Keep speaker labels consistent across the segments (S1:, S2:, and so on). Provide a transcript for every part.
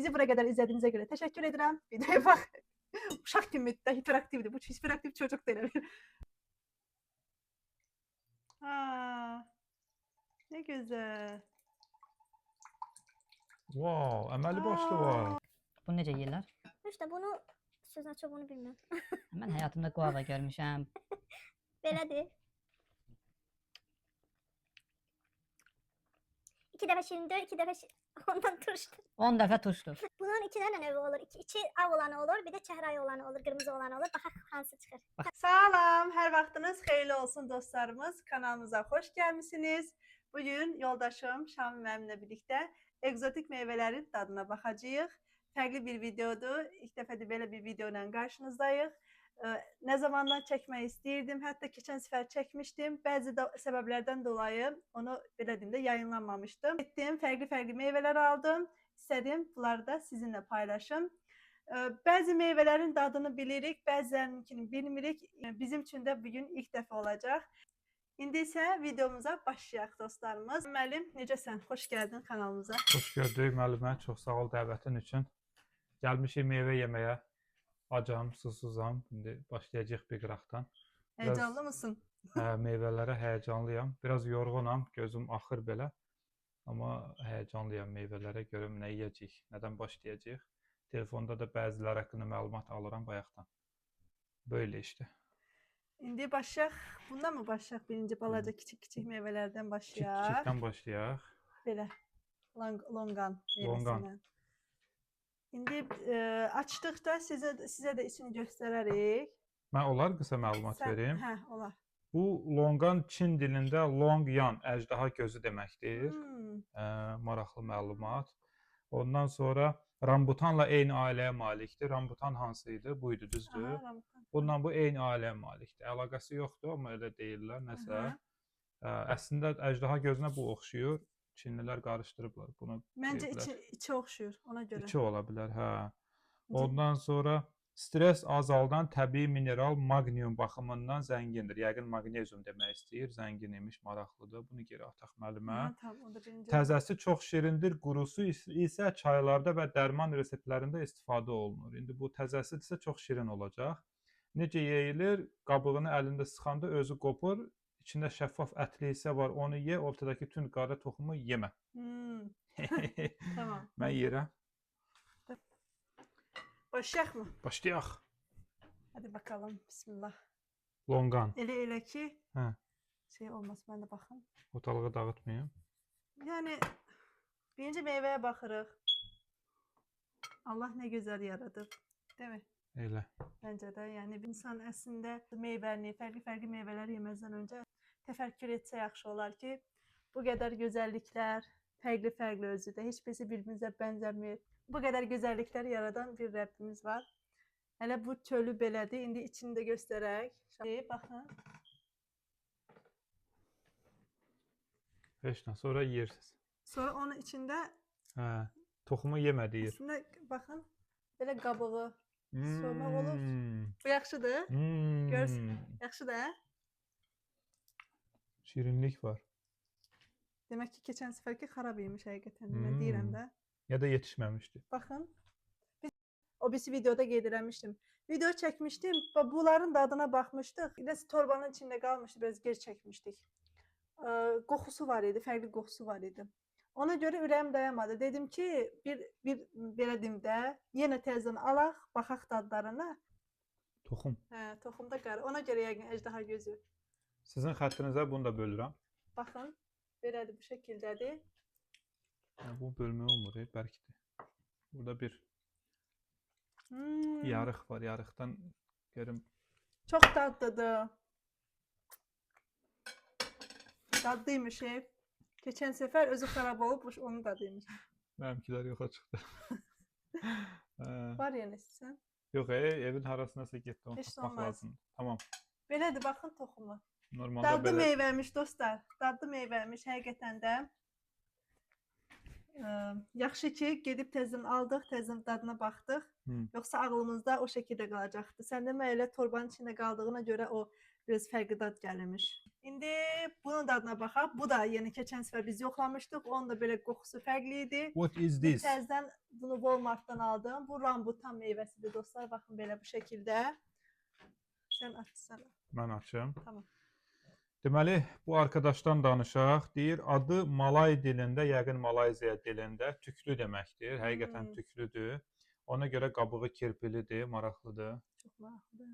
S1: Bizi buraya kadar izlediğinize göre teşekkür ederim. Videoya bak. Uşak kimi de hiperaktifdi. Bu hiperaktif çocuk denir. Aa, ne güzel.
S2: Wow, əməli başlı var.
S3: Bunu necə yeyirlər?
S4: İşte bunu söz açıb onu bilmirəm.
S3: Mən həyatımda guava görmüşəm.
S4: Belədir. 2 dəfə şirindir, 2 dəfə ondan turşdur.
S3: 10 dəfə turşdur.
S4: Bunun 2 dənə növü olur. İçi ağ olanı olur, bir də çəhrayı olanı olur, qırmızı olanı olur. Baxaq hansı çıxır.
S1: Salam, her vaxtınız xeyirli olsun dostlarımız. Kanalımıza hoş gelmişsiniz. Bugün yoldaşım Şami mənimlə birlikte egzotik meyvelerin tadına baxacağıq. Fərqli bir videodur. İlk dəfədir belə bir video ilə qarşınızdayıq. Ne zamandan çekmeyi istəyirdim. Hətta keçən səfər çəkmişdim. Bəzi səbəblərdən dolayı onu belə deyim də yayınlanmamışdım. Etdim, fərqli meyveler aldım. İstədim bunları da sizinlə paylaşım. Bəzi meyvelerin dadını bilirik, bəzilərininkini bilmirik. Bizim üçün də bugün ilk dəfə olacaq. İndi isə videomuza başlayaq dostlarımız. Müəllim, necəsən? Xoş gəldin kanalımıza.
S2: Xoş gördük müəllimə. Çox sağ ol dəvətin üçün. Gəlmişik meyvə yeməyə. Acam, susuzam. İndi başlayacağıq bir qıraqdan.
S1: Heyecanlı mısın?
S2: Meyvələrə həyəcanlıyam. Biraz yorğunam, gözüm axır belə. Amma həyəcanlıyam meyvələrə. Görüm nə yeyəcəyik, nədən başlayacağıq. Telefonda da bəziləri haqqında məlumat alıram bayaqdan. Böyle işte.
S1: İndi başlayaq. Bundan mı başlayaq? Birinci balaca kiçik meyvelərdən başlayaq.
S2: Kiçikdən başlayaq.
S1: Belə. Longan meyvəsindən.
S2: Longan.
S1: İndi açdıqda sizə də içini göstərərik.
S2: Mən olar qısa məlumat verim.
S1: Hə, olar.
S2: Bu longan Çin dilində long yan, əjdaha gözü deməkdir. Maraqlı məlumat. Ondan sonra rambutanla eyni ailəyə malikdir. Rambutan hansıydı? Buydu, düzdür?
S1: Aha,
S2: Bundan bu eyni ailəyə malikdir. Əlaqəsi yoxdur, amma elə deyirlər nəsə. Əslində əjdaha gözünə bu oxşuyur. Çinlilər qarışdırıblar bunu.
S1: Məncə içi oxşuyur, ona görə.
S2: İçi ola bilər, hə. Ondan sonra stres azaldan təbii mineral maqnium baxımından zəngindir. Yəqin maqnezium demək istəyir. Zəngin imiş, maraqlıdır. Bunu geri ataq müəllimə. Təzəsi çox şirindir, qurusu isə çaylarda və dərman reseptlərində istifadə olunur. İndi bu təzəsi isə çox şirin olacaq. Necə yeyilir? Qabığını əlində sıxanda özü qopur. İçində şəffaf ətli hissə var, onu ye, ortadakı tünd qara toxumu yemə.
S1: Tamam.
S2: Mən yerəm.
S1: Başlayaq mı?
S2: Başlayaq.
S1: Hadi bakalım, bismillah.
S2: Longan.
S1: Elə ki, şey olmaz, mən də baxım.
S2: Ortalığı dağıtmayayım.
S1: Yəni, birinci meyvəyə baxırıq. Allah nə gözəl yaradıb, değil mi?
S2: Elə.
S1: Bence de yani bir insan əslində meyvəni, fərqli meyvələr yeməzdən öncə təfəkkür etsə yaxşı olar ki, bu qədər gözəlliklər, fərqli özü də heç birisi bir-birimizə bənzəmir. Bu qədər gözəlliklər yaradan bir Rəbbimiz var. Hələ bu çölü belədir. İndi içini də göstərək. Baxın.
S2: Heç nə, sonra yeyirsiniz.
S1: Sonra onun içində
S2: toxumu yemə deyir.
S1: İçində baxın, belə qabığı soymaq olur. Bu yaxşıdır. Görürsün. Yaxşıdır, hə?
S2: Şirinlik var.
S1: Demək ki, keçən səfərki xarab yemiş həqiqətən. Mən deyirəm də.
S2: Ya da yetişməmişdi.
S1: Baxın. O birisi videoda qeyd eləmişdim. Video çəkmişdim. Bunların dadına baxmışdıq. Biraz torbanın içində qalmışdı. Biraz geri çəkmişdik. Qoxusu var idi. Fərqli qoxusu var idi. Ona görə ürəyim dayanmadı. Dedim ki, bir belə deyim də, yenə təzədən alaq, baxaq dadlarına.
S2: Toxum.
S1: Hə, toxumda qarı. Ona görə yəqin əjdaha gözü.
S2: Sizin xətrinizə bunu da bölürəm.
S1: Baxın, belədir, bu şəkildədir.
S2: Bu bölmə olmur, bərkdir. Burada bir yarıq var, yarıqdan görüm.
S1: Çox dadlıdır. Dadlıymış. Keçən səfər özü xarab olub, onu dadıymış.
S2: Mənimkilər yoxa çıxdı.
S1: Var yəni sizsən?
S2: Yox, evin harasınasa getdi, onu tapmaq lazım. Tamam.
S1: Belədir, baxın toxumu.
S2: Normalda
S1: dadlı meyvəmiş dostlar. Dadlı meyvəmiş həqiqətən də. Yaxşı ki, gedib tezdən aldıq, tezdən dadına baxdıq.
S2: Hı.
S1: Yoxsa ağlımızda o şəkildə qalacaqdı. Sən demə elə torbanın içində qaldığına görə o biraz fərqli dad gəlirmiş. İndi bunun dadına baxaq. Bu da yeni keçən səfər biz yoxlamışdıq. Onun da belə qoxusu fərqli idi.
S2: What is
S1: Bir
S2: this?
S1: təzdən bunu Walmartdan aldım. Bu rambutan meyvəsidir dostlar. Baxın belə bu şəkildə. Sən açsana.
S2: Mən açım.
S1: Tamam.
S2: Deməli, bu arkadaşdan danışaq. Deyir, adı Malay dilində, yəqin Malayziya dilində tüklü deməkdir. Həqiqətən tüklüdür. Ona görə qabığı kirpilidir, maraqlıdır.
S1: Çox maraqlıdır.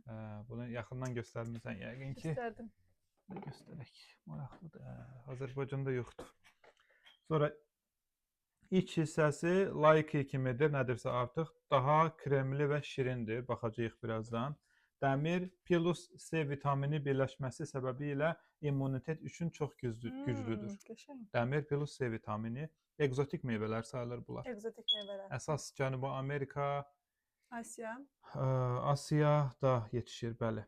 S2: Bunu yaxından göstərmirsən yəqin ki.
S1: Göstərdim.
S2: Göstərək. Maraqlıdır. Azərbaycanda yoxdur. Sonra iç hissəsi like kimidir, nədirsə artıq daha kremli və şirindir. Baxacağıq birazdan. Dəmir plus C vitamini birləşməsi səbəbilə immunitet üçün çox güclüdür.
S1: Qəşəng.
S2: Dəmir plus C vitamini egzotik meyvələr sayılır bunlar.
S1: Egzotik meyvələr.
S2: Əsas Cənubi Amerika,
S1: Asiya.
S2: Asiyada yetişir, bəli.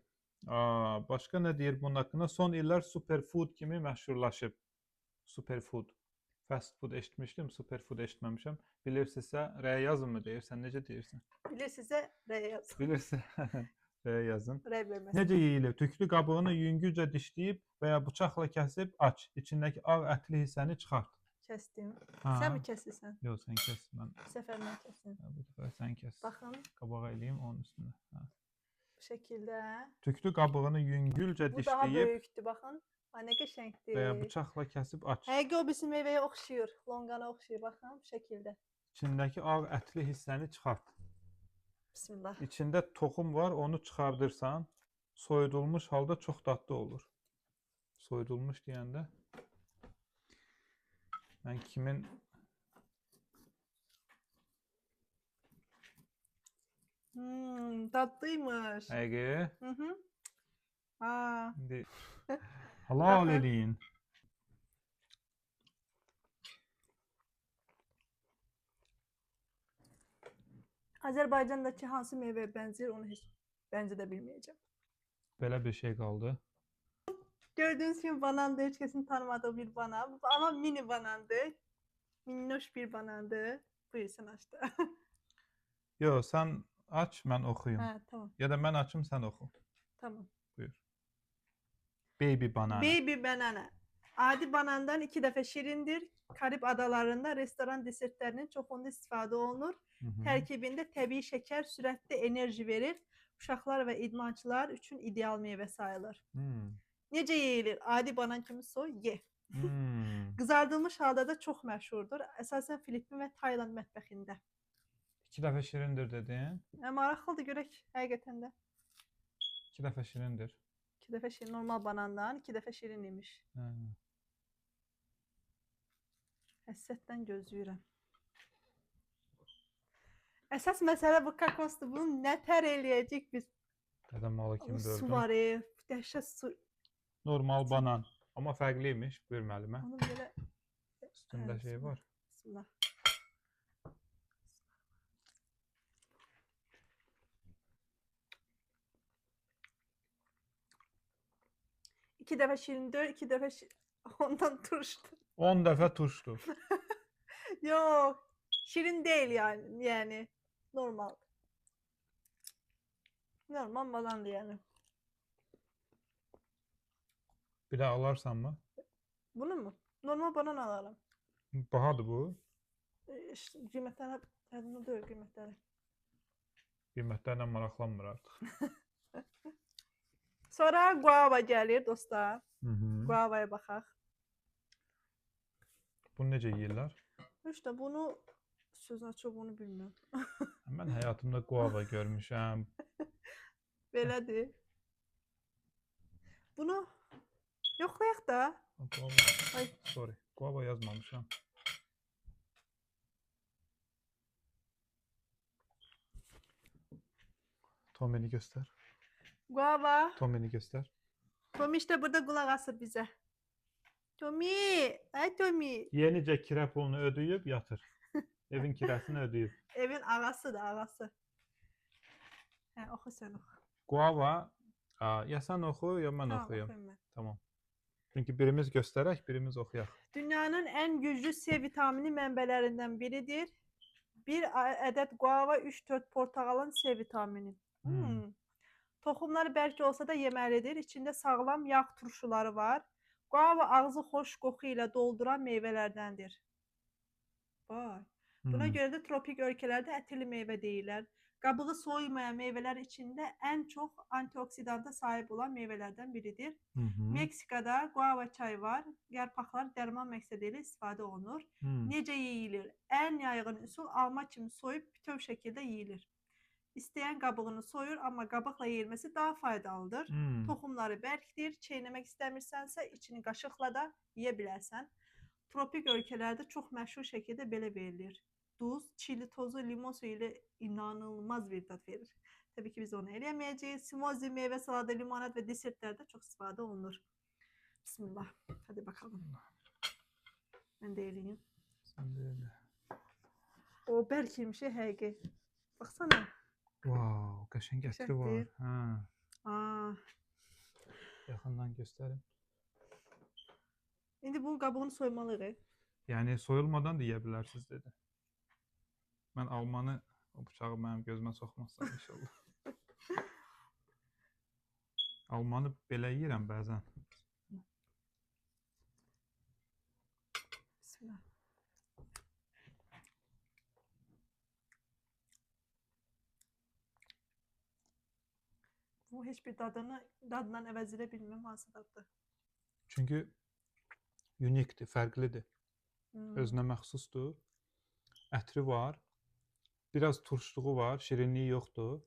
S2: Başqa nə deyir bunun haqqında? Son illər superfood kimi məşhurlaşıb. Superfood. Fast food eşitmişdim, superfood eşitməmişəm. Bilirsinizsə, rəy yazın mı deyir? Sən necə deyirsən?
S1: Bilirsinizsə, rəy yazın.
S2: Bilirsə, rəy yazın.
S1: Rəy verməsin.
S2: Necə yeyilir? Tüklü qabığını yüngülcə dişləyib və ya bıçaqla kəsib aç. İçindəki ağ ətli hissəni çıxart.
S1: Kəsdim.
S2: Ha.
S1: Sən mi kəsirsən?
S2: Yox, sən kəs. Mən
S1: Bu səfər mən kəsim.
S2: bu dəfə sən kəs.
S1: Baxın,
S2: Qabağa eləyim onun üstünə. Ha.
S1: bu şəkildə.
S2: Tüklü qabığını yüngülcə
S1: Bu daha
S2: dişləyib
S1: böyükdür, baxın. Ha, nə qəşəngdir.
S2: və ya bıçaqla kəsib aç.
S1: Həqiqi o birisi meyvəyə oxşayır. Lonqana oxşayır, baxın bu şəkildə.
S2: İçindəki ağ ətli hissəni çıxart.
S1: Bismillah.
S2: İçində toxum var, onu çıxardırsan, soyudulmuş halda çox dadlı olur. Soyudulmuş deyəndə mən kimin
S1: Dadlıymış.
S2: həqiqi
S1: Hı hı. Ha,
S2: indi halal
S1: Baxın.
S2: eləyin.
S1: Azərbaycandakı hansı meyvəyə bənzəyir, onu heç bənzə də bilməyəcəm.
S2: Belə bir şey qaldı.
S1: Gördüğünüz gibi banandı. Hiç kesin tanımadığı bir banan. Ama mini banandı. Minnoş bir banandı. Buyur sen aç da.
S2: Yox, sən aç, mən oxuyum.
S1: Ha, tamam.
S2: Ya da mən açım, sən oxu.
S1: Tamam.
S2: Buyur. Baby banana.
S1: Baby banana. Adi banandan 2 dəfə şirindir. Karib adalarında restoran desertlərinin çoxunda istifadə olunur.
S2: Hı -hı.
S1: Tərkibində təbii şəkər sürətli enerji verir. Uşaqlar və idmançılar üçün ideal meyvə sayılır. Necə yeyilir? Adi banan kimi soy, ye. Qızardılmış halda da çox məşhurdur. Əsasən Filippin və Tayland mətbəxində.
S2: 2 dəfə şirindir dedin.
S1: Maraqlıdır görək həqiqətən də.
S2: 2 dəfə şirindir.
S1: 2 dəfə şirin, normal banandan 2 dəfə şirin imiş. Həssətdən gözləyirəm. Əsas məsələ bu kakosdur. Bunu nətər eləyəcək biz?
S2: Dədə malı kimi
S1: Su
S2: gördüm.
S1: var, dəhşət su.
S2: Normal banan. Amma fərqliymiş, buyur müəllimə.
S1: Onun belə
S2: Üstündə
S1: Evet,
S2: şey var.
S1: Bismillah. İki dəfə şirindir, 2 dəfə ondan turşdu.
S2: 10 dəfə turşdu.
S1: Yox, şirin deyil yəni normal. Normal balandır yəni.
S2: Bir də alarsan mı?
S1: Bunu mu? Normal banan alalım.
S2: Bahadır bu.
S1: İşte qiymətləri yadımda deyil qiymətləri.
S2: Qiymətlərlə maraqlanmır artıq.
S1: Sonra guava gəlir dostlar.
S2: Hı -hı.
S1: Guavaya baxaq.
S2: Bunu necə yeyirlər?
S1: İşte bunu sözünə çox bunu bilmirəm.
S2: Mən həyatımda guava görmüşəm.
S1: Belədir. Bunu yoxlayaq da.
S2: Guava.
S1: Ay.
S2: Sorry. Guava yazmamışam. Tomini göstər.
S1: Guava.
S2: Tomini göstər.
S1: Tommy işte burada qulaq asır bizə. Tommy, ay Tommy.
S2: Yenicə kirə pulunu ödəyib yatır. Evin kirəsini ödəyib.
S1: Evin ağasıdır, ağası. Hə, oxu sən oxu.
S2: Guava, ya sən oxu, ya mən
S1: Tamam,
S2: oxuyum.
S1: oxuyum mən.
S2: Tamam. Çünki birimiz göstərək, birimiz oxuyaq.
S1: Dünyanın en güçlü C vitamini mənbələrindən biridir. Bir adet guava, 3-4 portakalın C vitamini. Toxumları bərk olsa da yeməlidir. İçində sağlam yağ turşuları var. Guava ağzı xoş qoxu ilə dolduran meyvələrdəndir. Vay. Buna görə də tropik ölkələrdə ətirli meyvə deyirlər. Qabığı soymayan meyvələr içində ən çox antioksidanta sahib olan meyvələrdən biridir. Meksikada guava çayı var. Yarpaqlar dərman məqsədi ilə istifadə olunur. Necə yeyilir? Ən yaygın üsul alma kimi soyub bütöv şəkildə yeyilir. İstəyən qabığını soyur, amma qabıqla yeyilməsi daha faydalıdır. Toxumları bərkdir. Çeynəmək istəmirsənsə, içini qaşıqla da yeyə bilərsən. Tropik ölkələrdə çox məşhur şəkildə belə verilir. Duz, çili tozu, limon suyu ilə inanılmaz bir tat verir. Təbii ki, biz onu eləyəməyəcəyik. Smozi, meyvə saladı, limonad və desertlərdə çox istifadə olunur. Bismillah. Hadi bakalım. Mən də eləyim.
S2: Sən də elə.
S1: O bərk yemiş həqiqi. Baxsana.
S2: Wow, qəşəng ətri var.
S1: Qəşəngdir.
S2: Hə. Yaxından göstərim.
S1: İndi bunun qabığını soymalıyıq.
S2: Yəni soyulmadan da yeyə bilərsiniz dedi. Mən almanı, o bıçağı mənim gözümə soxmazsam inşallah. Almanı belə yeyirəm bəzən.
S1: Bismillah. Bu heç bir dadından əvəz edə bilmirəm hansı daddır.
S2: Çünki unikdir, fərqlidir. Özünə məxsusdur. Ətri var. Biraz turşluğu var, şirinliyi yoxdur.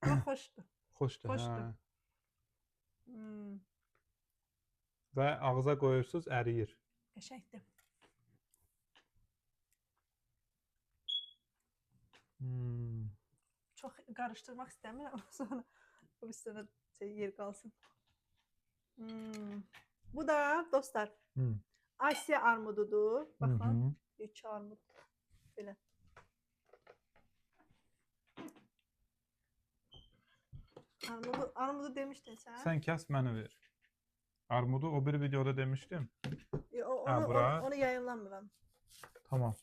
S1: Amma xoşdur.
S2: Xoşdur,
S1: Xoşdur.
S2: hə. Və ağza qoyursunuz, əriyir.
S1: Qəşəngdir. Çox qarışdırmaq istəmirəm. Sonra bu üstünə yer qalsın. Bu da dostlar Asiya armududur. Baxın, iki armud belə. Armudu demişdin sən?
S2: Sən kəs mənə ver. Armudu o bir videoda demişdim.
S1: Onu yayınlamıram.
S2: Tamam.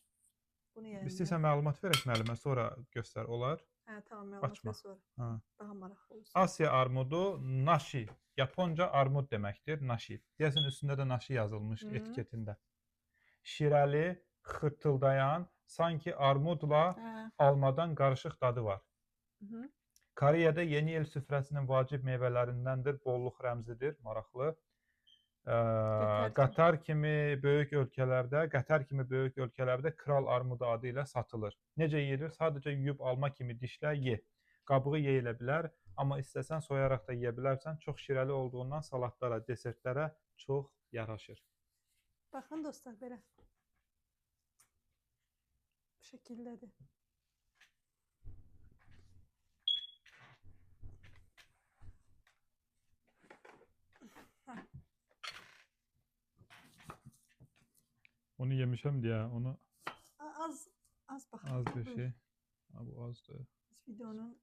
S1: Bunu yayınlayım.
S2: İstəyirsən məlumat verək müəllimə, sonra göstər, olar.
S1: Hə, tamam, məlumat
S2: Açma.
S1: ver sonra.
S2: Ha.
S1: Daha maraqlı olsun.
S2: Asiya armudu nashi. Japonca armud deməkdir, nashi. Deyəsən üstündə də nashi yazılmış etiketində. Şirəli, xırtıldayan, sanki armudla almadan qarışıq dadı var. Koreyada yeni il süfrəsinin vacib meyvələrindəndir, bolluq rəmzidir, maraqlı. Qətər kimi böyük ölkələrdə kral armudu adı ilə satılır. Necə yeyilir? Sadəcə yuyub alma kimi dişlə ye. Qabığı yeyilə bilər, amma istəsən soyaraq da yeyə bilərsən. Çox şirəli olduğundan salatlara, desertlərə çox yaraşır.
S1: Baxın dostlar, belə. Bu şəkildədir.
S2: Onu yemişəm deyə, onu
S1: Az baxın.
S2: az bir şey. Bu azdır.
S1: Videonun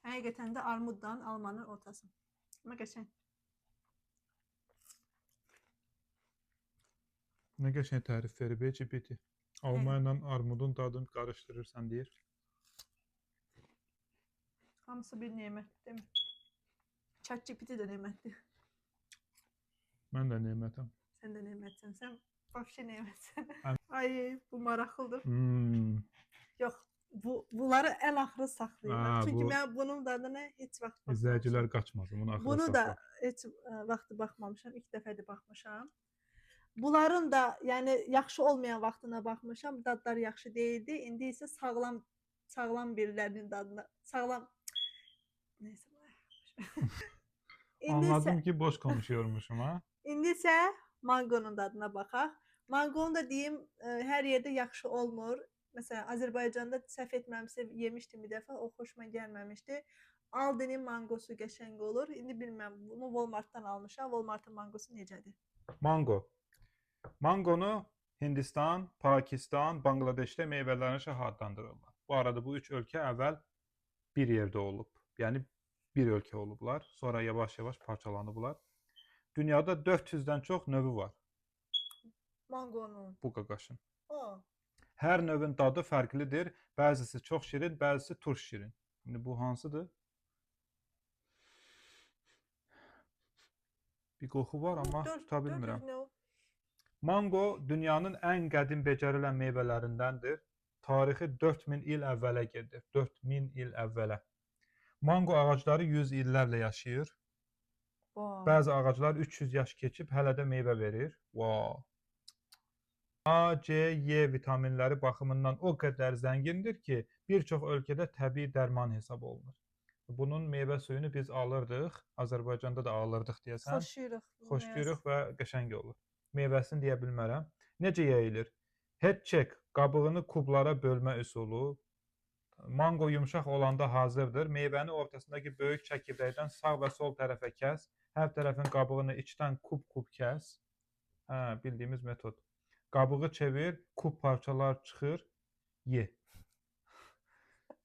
S1: həqiqətən də armuddan almanın ortası. Amma qəşəng.
S2: Nə qəşəng tərif verib, GPT. Alma ilə armudun dadını qarışdırırsan deyir.
S1: Hamısı bir nemətdir, değil mi? ChatGPT də nemətdir.
S2: Mən də nemətəm.
S1: Sən də nemətsən. Sən vəbşə nemətsən. Ay, bu maraqlıdır. Yox, bunları ən axırı saxlayırlar. Çünki mən bunun dadına heç vaxt baxmamışam.
S2: İzləyicilər qaçmasın, bunu axıra saxla.
S1: Bunu da heç vaxtı baxmamışam. İlk dəfədir baxmışam. Bunların da, yəni yaxşı olmayan vaxtına baxmışam. Dadları yaxşı deyildi. İndi isə sağlam birilərinin dadına, neyse.
S2: Anladım ki, boş konuşuyormuşum ha.
S1: İndi isə mangonun dadına baxaq. Mangonu da deyim, hər yerdə yaxşı olmur. Məsələn, Azərbaycanda səhv etməmsə yemişdim bir dəfə, o xoşuma gəlməmişdi. Aldinin mangosu qəşəng olur. İndi bilmirəm, bunu Walmartdan almışam. Walmartın mangosu necədir?
S2: Mango. Mangonu Hindistan, Pakistan, Bangladeşdə meyvələrin şahı adlandırırlar. Bu arada bu üç ölkə əvvəl bir yerdə olub. Yəni bir ölkə olublar. Sonra yavaş-yavaş parçalanıblar. Dünyada 400-dən çox növü var
S1: Mangonun.
S2: bu qaqaşın.
S1: O.
S2: Hər növün dadı fərqlidir. Bəzisi çox şirin, bəzisi turş şirin. İndi bu hansıdır? Bir qoxu var, amma tuta bilmirəm. Mango dünyanın ən qədim becərilən meyvələrindəndir. Tarixi 4000 il əvvələ gedir. 4000 il əvvələ. Mango ağacları 100 illərlə yaşayır. Bəzi ağaclar 300 yaş keçib hələ də meyvə verir. Wow. A, C, Y vitaminləri baxımından o qədər zəngindir ki, bir çox ölkədə təbii dərman hesab olunur. Bunun meyvə suyunu biz alırdıq. Azərbaycanda da alırdıq deyəsən.
S1: Xoşlayırıq.
S2: Xoşlayırıq və qəşəng olur. Meyvəsini deyə bilmərəm. Necə yeyilir? Head check, qabığını kublara bölmə üsulu. Mango yumşaq olanda hazırdır. Meyvəni ortasındakı böyük çəkirdəkdən sağ və sol tərəfə kəs. Hər tərəfin qabığını içdən kub-kub kəs. Bildiyimiz metod. Qabığı çevir, kub parçalar çıxır, ye.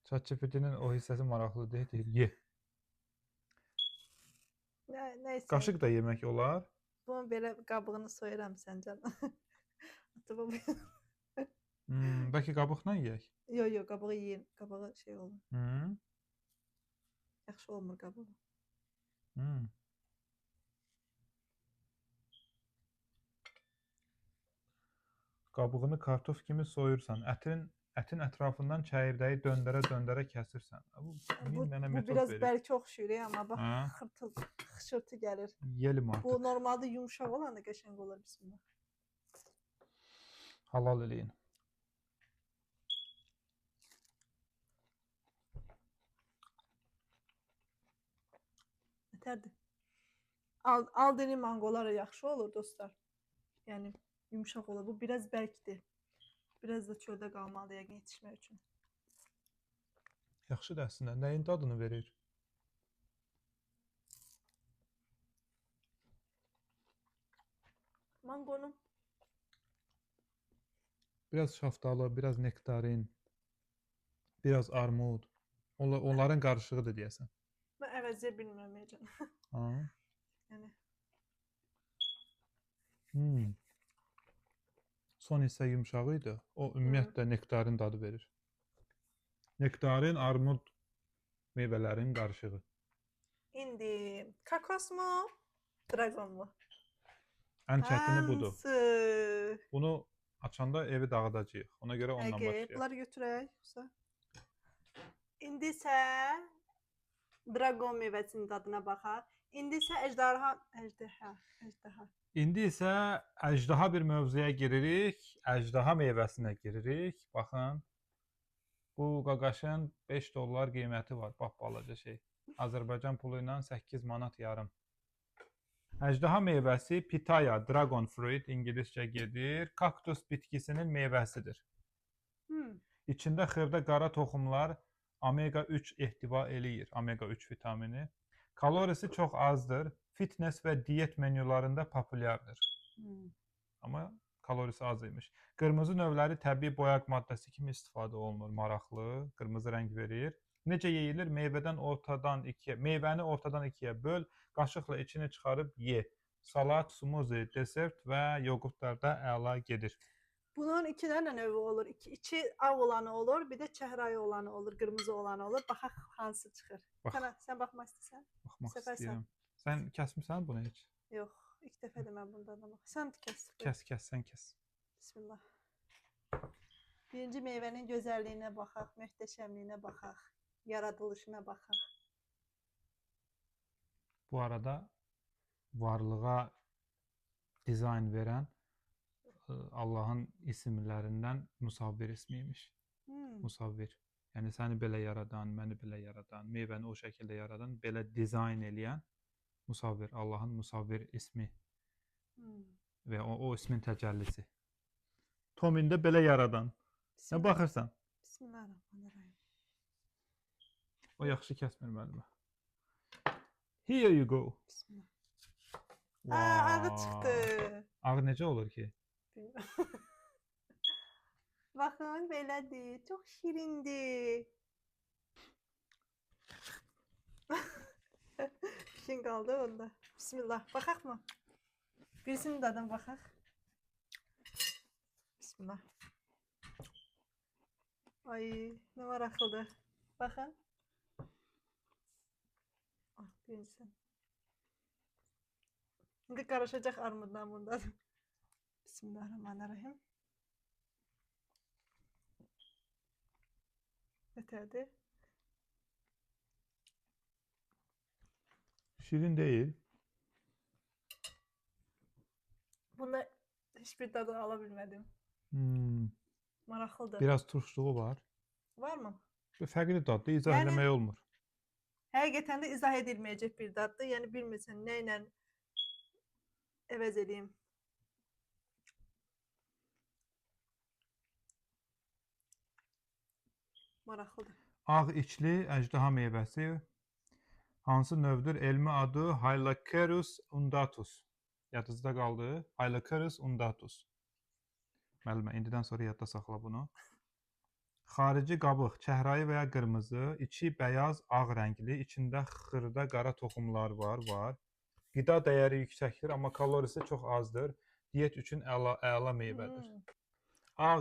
S2: ChatGPT-nin o hissəsi maraqlı deyil, ye.
S1: Nəysə.
S2: Qaşıq da yemək olar.
S1: Bunun belə qabığını soyuram sən canım.
S2: Bəlkə qabıqla yeyək?
S1: Yox, qabığı yeyin. Qabağı şey olur. Yaxşı olmur qabağı.
S2: Qabığını kartof kimi soyursan, ətin ətrafından çəyirdəyi döndərə-döndərə kəsirsən. Bu mənə
S1: Bu
S2: metod
S1: biraz
S2: verir.
S1: bəlkə oxşuyur, amma bax xışırtı gəlir.
S2: Yelim artıq.
S1: Bu normalda yumşaq olanda qəşəng olur bismillah.
S2: Halal eləyin.
S1: Yetərdir. Aldeni mangoları yaxşı olur dostlar. Yəni yumşaq olur. Bu biraz bərkdir. Biraz da çöldə qalmalı yəqin yetişmək üçün.
S2: Yaxşıdır əslində. Nəyin dadını verir?
S1: Mangonun.
S2: Biraz şaftalı, biraz nektarin, biraz armud. Onların qarışığıdır deyəsən.
S1: Mən əvəzləyə bilmirəm Ecən. Yəni.
S2: Son hissə yumşağı idi. O ümumiyyətlə nektarin dadı verir. Nektarin, armud meyvələrin qarışığı.
S1: İndi kakos mu? Dragon mu?
S2: Ən çətini budur.
S1: Hansı?
S2: Bunu açanda evi dağıdacağıq. Ona görə ondan başlayaq.
S1: Bunları götürək. İndi isə dragon meyvəsinin dadına baxaq. İndi isə əjdaha.
S2: İndi isə əjdaha bir mövzuya giririk. Əjdaha meyvəsinə giririk. Baxın. Bu qaqaşın 5 dollar qiyməti var. Bax balaca şey. Azərbaycan pulu ilə 8 manat yarım. Əjdaha meyvəsi pitaya, dragon fruit ingiliscə gedir. Kaktus bitkisinin meyvəsidir. İçində xırda qara toxumlar omega 3 ehtiva eləyir. Omega 3 vitamini. Kalorisi çox azdır. Fitness və diyet menyularında populyardır. Amma kalorisi az imiş. Qırmızı növləri təbii boyaq maddəsi kimi istifadə olunur. Maraqlı, qırmızı rəng verir. Necə yeyilir? Meyvəni ortadan ikiyə böl, qaşıqla içini çıxarıb ye. Salat, smuzi, desert və yoğurtlarda əla gedir.
S1: Bunun iki dənə növü olur. İçi ağ olanı olur, bir də çəhrayı olanı olur, qırmızı olanı olur. Baxaq hansı çıxır. Sən baxmaq istəyirsən?
S2: Baxmaq istəyirəm. Sən kəsmirsən bunu heç?
S1: Yox, ilk dəfədir mən bundan da baxım. Sən kəs.
S2: Kəs, sən kəs.
S1: Bismillah. Birinci meyvənin gözəlliyinə baxaq, möhtəşəmliyinə baxaq, yaradılışına baxaq.
S2: Bu arada varlığa dizayn verən Allahın isimlərindən Musavvir ismiymiş. Musavvir. Yəni səni belə yaradan, məni belə yaradan, meyvəni o şəkildə yaradan, belə dizayn eləyən Musavvir. Allahın Musavvir ismi və o ismin təcəllisi. Tomində belə yaradan. Nə baxırsan?
S1: Bismillahirrahmanirrahim.
S2: O yaxşı kəsmir müəllimə. Here you go.
S1: Bismillah. Ağı çıxdı.
S2: Ağı necə olur ki?
S1: Baxın, belədir. Çox şirindir. Şirin qaldı onda. Bismillah. Baxaq mı? Birisinin dadına baxaq. Bismillah. Ay, nə maraqlıdır. Baxın. Ah, birincisi. İndi qarışacaq armudla bundan. Bismillahirrahmanirrahim. Nətərdir?
S2: Şirin değil.
S1: Bunda heç bir dadı ala bilmədim. Maraqlıdır.
S2: Biraz turşluğu var.
S1: Var mı?
S2: Fərqli daddır, izah
S1: Yəni-
S2: eləmək olmur.
S1: Həqiqətən də izah edilməyəcək bir daddır. Yəni bilmirsən nə ilə əvəz edeyim. Maraqlıdır.
S2: Ağ içli əjdaha meyvəsi hansı növdür? Elmi adı Hylocarus undatus. Yadınızda qaldı? Hylocarus undatus. Müəllimə, indidən sonra yadda saxla bunu. Xarici qabıq çəhrayı və ya qırmızı, içi bəyaz, ağ rəngli, içində xırda qara toxumlar var. Qida dəyəri yüksəkdir, amma kalorisi çox azdır. Diyet üçün əla meyvədir. Ağ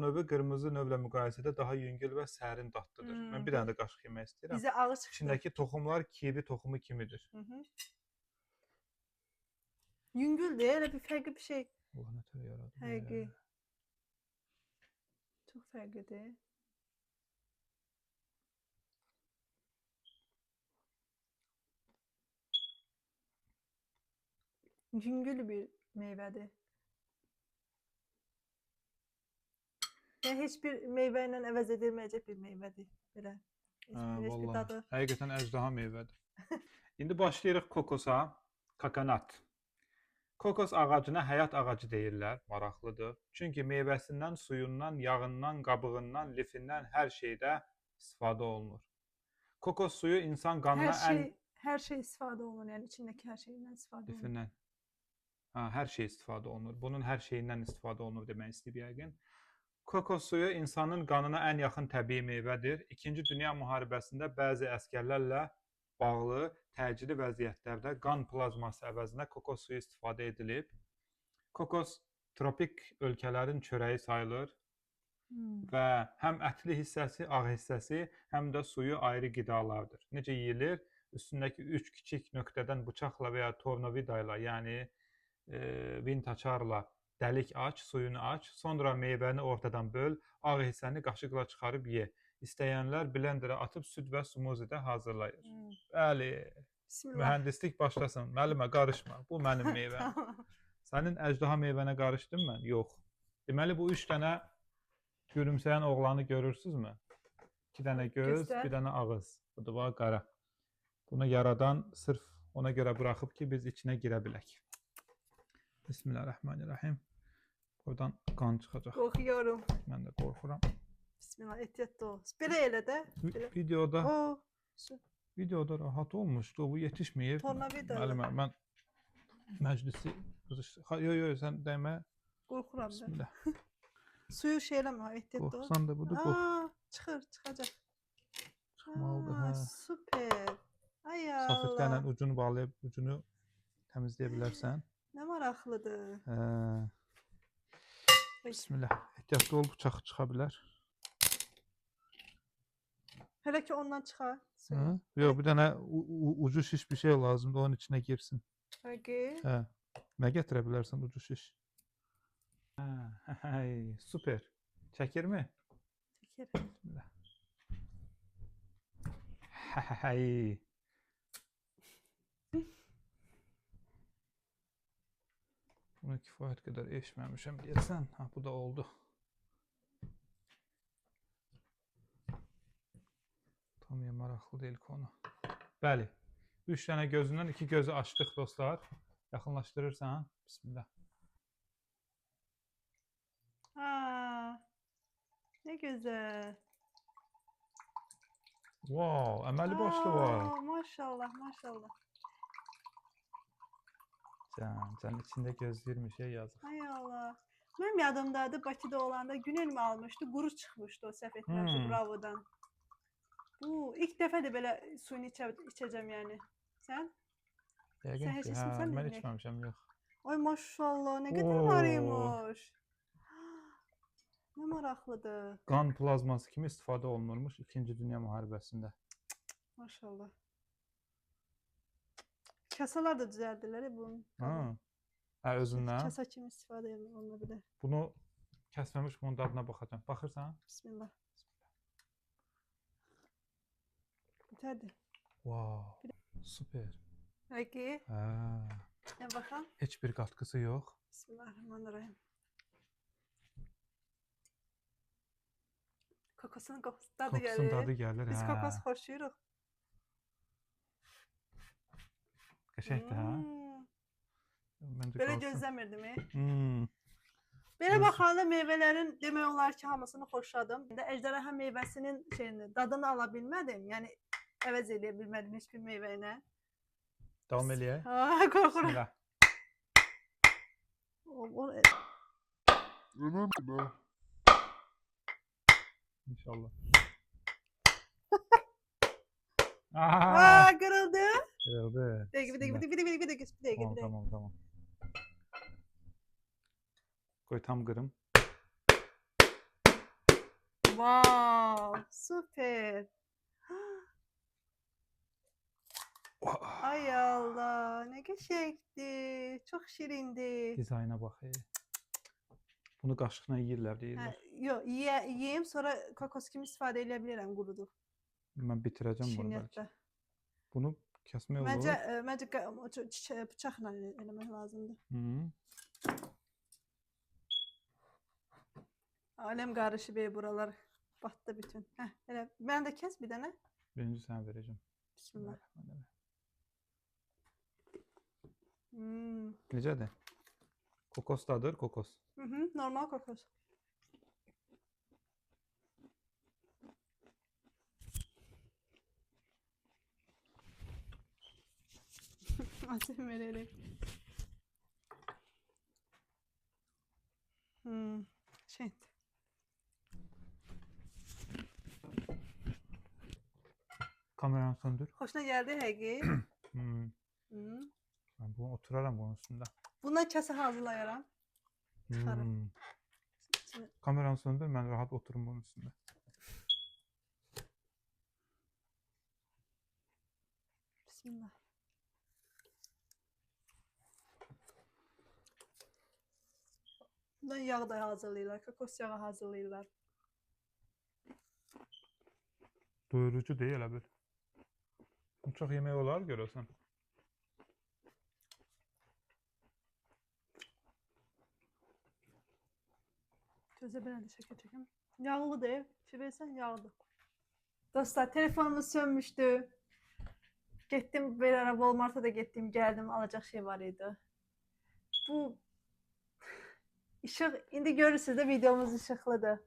S2: növü qırmızı növlə müqayisədə daha yüngül və sərin dadlıdır. Mən bir dənə də qaşıq yemək istəyirəm.
S1: Bizə ağı çıxdı.
S2: İçindəki toxumlar kivi toxumu kimidir.
S1: Yüngüldür, elə bir fərqli bir şey.
S2: Allah nə tər yaradı.
S1: Həqiqi. Çox fərqlidir. Yüngül bir meyvədir. Yəni heç bir meyvə ilə əvəz edilməyəcək bir meyvədir. Belə. Heç bir dadı.
S2: Həqiqətən əjdaha meyvədir. İndi başlayırıq kokosa. Kokonat. Kokos ağacına həyat ağacı deyirlər, maraqlıdır. Çünki meyvəsindən, suyundan, yağından, qabığından, lifindən hər şeydə istifadə olunur. Kokos suyu insan qanına
S1: Hər şey istifadə olunur, yəni içindəki hər şeydən istifadə olunur.
S2: lifindən. Hər şey istifadə olunur. Bunun hər şeyindən istifadə olunur demək istəyib yəqin. Kokos suyu insanın qanına ən yaxın təbii meyvədir. İkinci Dünya müharibəsində bəzi əsgərlərlə bağlı təcili vəziyyətlərdə qan plazması əvəzinə kokos suyu istifadə edilib. Kokos tropik ölkələrin çörəyi sayılır və həm ətli hissəsi, ağ hissəsi, həm də suyu ayrı qidalardır. Necə yeyilir? Üstündəki 3 kiçik nöqtədən bıçaqla və ya tornavida ilə, yəni vintaçarla dəlik aç, suyunu aç, sonra meyvəni ortadan böl, ağ hissəni qaşıqla çıxarıb ye. İstəyənlər blenderə atıb süd və smuzidə hazırlayır. Bəli, mühəndislik başlasın. Müəllimə, qarışma. Bu mənim meyvəm. Sənin əjdaha meyvənə qarışdım mən? Yox. Deməli, bu 3 dənə gülümsəyən oğlanı görürsünüzmü? 2 dənə göz, bir dənə ağız. Budur, bax, qara. Bunu yaradan sırf ona görə buraxıb ki, biz içinə girə bilək. Bismillahirrahmanirrahim. Oradan qan çıxacaq.
S1: Qorxuyorum.
S2: Mən də qorxuram.
S1: Bismillah, ehtiyatlı ol. Belə elə də.
S2: Videoda rahat olmuşdu. Bu yetişməyib.
S1: Tornavida.
S2: Müəllimə, mən məclisi yox, sən dəymə.
S1: Qorxuram da.
S2: Bismillah.
S1: Suyu şey eləmə, ehtiyatlı ol.
S2: Qorxsan da budur, qorx.
S1: Çıxacaq.
S2: Çıxmalıdır, hə.
S1: Super. Ay Allah.
S2: Safetlə ilə ucunu bağlayıb, ucunu təmizləyə bilərsən.
S1: Nə maraqlıdır.
S2: Bismillah. Ehtiyatlı ol, bıçaq çıxa bilər.
S1: Hələ ki ondan çıxar.
S2: Yox, bir dənə ucu şiş bir şey lazımdır, onun içinə girsin.
S1: Həqiqi.
S2: Hə. Nə gətirə bilərsən ucu şiş? Super. Çəkirmi?
S1: Çəkir.
S2: Bismillah. Bunu kifayət qədər eşməmişəm deyəsən. Bu da oldu. Tam maraqlı deyil konu. Bəli. 3 dənə gözündən 2 gözü açdıq dostlar. Yaxınlaşdırırsan. Bismillah.
S1: Nə gözəl.
S2: Wow, əməli başlı var.
S1: Maşallah, maşallah.
S2: Can içində gözləyirmiş yazıq.
S1: Ay Allah. Mənim yadımdadır, Bakıda olanda Günel mi almışdı, quru çıxmışdı o səhv etmirəmsə
S2: Hmm.
S1: Bravodan. Bu ilk dəfədir belə suyunu içəcəm yəni. Sən?
S2: Yəqin
S1: Sən heç
S2: ki, hə,
S1: içmisən
S2: mən
S1: demək.
S2: içməmişəm, yox.
S1: Ay maşallah, nə qədər
S2: Oo.
S1: var imiş. Nə maraqlıdır.
S2: Qan plazması kimi istifadə olunurmuş 2-ci Dünya müharibəsində.
S1: Maşallah. Kasalar da düzəldirlər bunun.
S2: Ha. Hə, özündən.
S1: Kasa kimi istifadə oluna bilər.
S2: Bunu kəsməmiş bunun dadına baxacağam. Baxırsan?
S1: Bismillah. Bitərdi.
S2: Wow. Super.
S1: Peki.
S2: Hə.
S1: Nə baxam?
S2: Heç bir qatqısı yox.
S1: Bismillahirrahmanirrahim. Kokosun dadı gəlir.
S2: Kokusun dadı gəlir.
S1: Biz
S2: hə.
S1: kokos xoşlayırıq.
S2: Qəşəngdir, hə? Məncə
S1: Belə
S2: qalsın.
S1: gözləmirdim.
S2: Hmm.
S1: Belə
S2: Göz-
S1: baxanda meyvələrin demək olar ki, hamısını xoşladım. İndi əjdaha meyvəsinin şeyini, dadını ala bilmədim. Yəni əvəz edə bilmədim heç bir meyvə ilə.
S2: Davam eləyək.
S1: Ha, qorxuram.
S2: Bismillah. İnşallah. Aha.
S1: Aa, qırıldı.
S2: Kırıldı.
S1: Bir
S2: Tamam,
S1: dəqiqə.
S2: tamam. Qoy tam qırım.
S1: Wow, super. Ay Allah, nə qəşəngdir. Çox şirindir.
S2: Dizayna bax. Bunu qaşıqla yeyirlər
S1: Hə,
S2: deyirlər.
S1: yox, yeyim, sonra kokos kimi istifadə edə bilərəm qurudu.
S2: Mən bitirəcəm bunu bəlkə.
S1: Şirniyyatda.
S2: Bunu kəsmək
S1: Məncə,
S2: olur.
S1: bıçaqla eləmək lazımdır.
S2: Hı.
S1: Aləm qarışıb buralar. Batdı bütün. Hə, elə. Mən də kəs bir dənə.
S2: Birinci sənə verəcəm.
S1: Bismillah.
S2: Necədir? Kokos dadır, kokos.
S1: Normal kokos. Azim vererek. Şey.
S2: Kameranı söndür.
S1: Xoşuna gəldi həqiqi.
S2: Mən bunu oturaram bunun üstündə.
S1: Bundan kəsə hazırlayaram. Çıxarım.
S2: Kameranı söndür, mən rahat oturum bunun üstündə.
S1: Bismillah. Bundan yağ da hazırlayırlar. Kokos yağı hazırlayırlar.
S2: Doyurucu deyil elə bil. Çox yemək olar görəsən.
S1: Gözə belə də şəkil çəkim. Yağlıdır. Versən yağlıdır. Dostlar, telefonumuz sönmüşdü. Getdim bir ara Walmart'a da getdim, geldim alacaq şey var idi. Bu işıq indi görürsüz də videomuz işıqlıdır.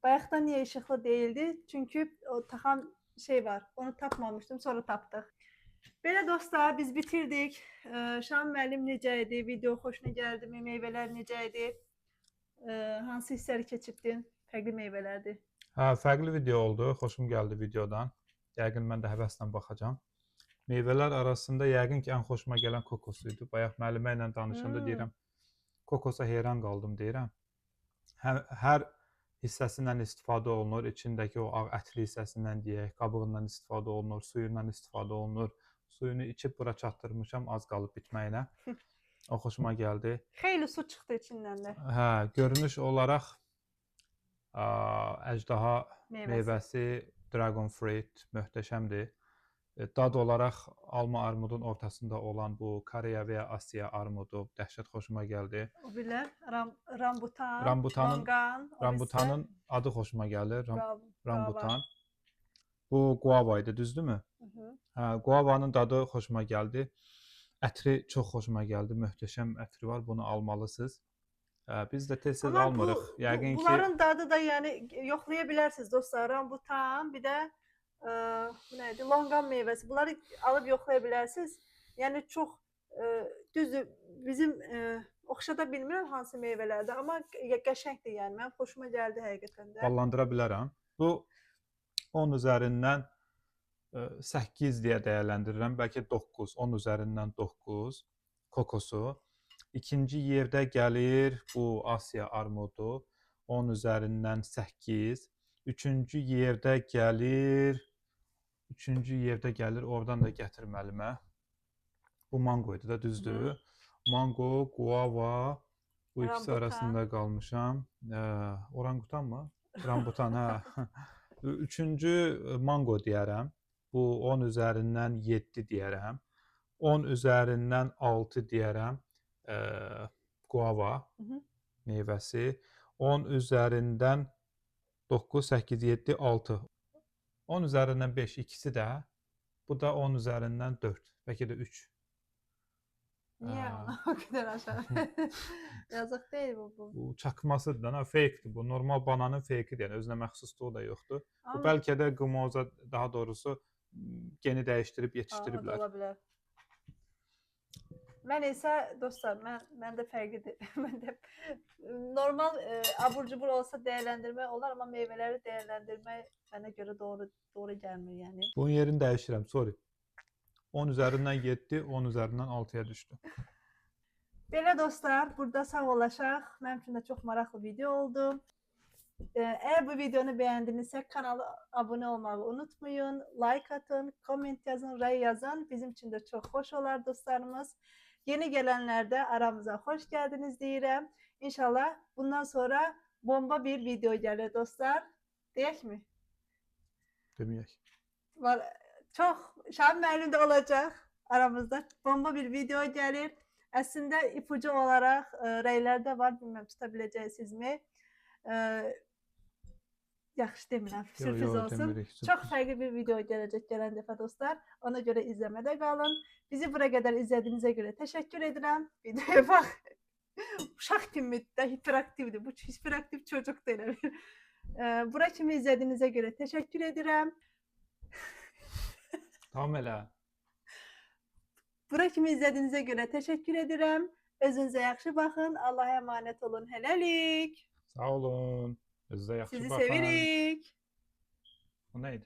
S1: Bayaqdan niyə işıqlı değildi? Çünkü o taxan şey var. Onu tapmamışdım, sonra tapdıq. Belə dostlar, biz bitirdik. Şahin müəllim necə idi? Video xoşuna gəldi mi? Meyvələr necə idi? Hansı hissləri keçirdin? Fərqli meyvələrdir.
S2: Hə, fərqli video oldu. Xoşum gəldi videodan. Yəqin mən də həvəslə baxacağam. Meyvələr arasında yəqin ki, ən xoşuma gələn kokos idi. Bayaq müəllimə ilə danışanda deyirəm, kokosa heyran qaldım deyirəm. Hər hissəsindən istifadə olunur. İçindəki o ağ ətli hissəsindən deyək, qabığından istifadə olunur, suyundan istifadə olunur. Suyunu içib bura çatdırmışam, az qalıb bitməyinə. O xoşuma gəldi.
S1: Xeyli su çıxdı içindən də.
S2: Hə, görünüş olaraq əjdaha meyvəsi, dragon fruit möhtəşəmdir. Dad olaraq alma armudun ortasında olan bu Koreya və ya Asiya armudu dəhşət xoşuma gəldi.
S1: O bilər, rambutan,
S2: rambutanın adı xoşuma gəlir. Rambutan.
S1: Guava.
S2: Bu guava idi, düzdürmü? Hə, guavanın dadı xoşuma gəldi. Ətri çox xoşuma gəldi. Möhtəşəm ətri var. Bunu almalısınız. Biz də tez-tez almırıq. Yəqin ki,
S1: bunların dadı da yəni yoxlaya bilərsiniz dostlar. Rambutan, bir də bu nədir? Longan meyvəsi. Bunları alıb yoxlaya bilərsiniz. Yəni çox düzdür. Bizim oxşada bilmirəm hansı meyvələrdir, amma qəşəngdir yəni. Mənim xoşuma gəldi həqiqətən də.
S2: Ballandıra bilərəm. Bu 10 üzərindən 8 deyə dəyərləndirirəm, bəlkə 9, 10 üzərindən 9 kokosu. İkinci yerdə gəlir bu Asiya armudu, 10 üzərindən 8. Üçüncü yerdə gəlir, oradan da gətirməlimə. Bu mangoydu da, düzdür? Mango, guava, bu ikisi
S1: Orangutan.
S2: arasında qalmışam. Orangutan mı? Rambutan, hə. Üçüncü mango deyərəm. Bu 10 üzərindən 7 deyərəm. 10 üzərindən 6 deyərəm. Guava meyvəsi. 10 üzərindən 9, 8, 7, 6. 10 üzərindən 5 ikisi də. Bu da 10 üzərindən 4. Bəlkə də 3.
S1: Niyə ona o qədər aşağı? Yazıq deyil bu.
S2: Bu çakmasıdır da, fake'dir bu. Normal bananın fake'idir, yəni özünə məxsusluğu da yoxdur. Bu
S1: Amma
S2: bəlkə də qımoza, daha doğrusu geni dəyişdirib
S1: o da
S2: yetişdiriblər.
S1: ola bilər. Mən isə dostlar, mən də fərqlidir. Mən də normal abur-cubur olsa dəyərləndirmək olar, amma meyvələri dəyərləndirmək mənə görə doğru gəlmir yəni.
S2: Bunun yerini dəyişirəm, sorry. 10 üzərindən 7, 10 üzərindən 6-ya düşdü.
S1: Belə dostlar, burada sağollaşaq. Mənim üçün də çox maraqlı video oldu. Eğer bu videonu beğendinizsə kanala abone olmayı unutmayın. Like atın, comment yazın, ray yazın. Bizim için de çok hoş olar dostlarımız. Yeni gelenler de aramıza hoş geldiniz deyirəm. İnşallah bundan sonra bomba bir video gelir dostlar. Deyək mi?
S2: Deməyək.
S1: Var, çok Şahin müəllim də olacaq aramızda. Bomba bir video gelir. Əslində ipucu olarak rəylərdə var. Bilməm tuta biləcəksizmi? Yaxşı demirəm, sürpriz olsun.
S2: Demirik,
S1: Çok fərqli bir video gələcək gələn dəfə dostlar. Ona görə izləmədə qalın. Bizi bura qədər izlədiyinizə görə təşəkkür edirəm. Videoya bax. Uşaq kimi də hiperaktivdir. Bu hiperaktiv çocuk da elə bir. Bura kimi izlədiyinizə görə təşəkkür edirəm.
S2: Tamam elə.
S1: Bura kimi izlədiyinizə görə təşəkkür edirəm. Özünüzə yaxşı baxın. Allah'a emanet olun. Hələlik.
S2: Sağ olun. Özünüzə yaxşı
S1: Sizi
S2: baxın.
S1: sevirik.
S2: Bu neydi?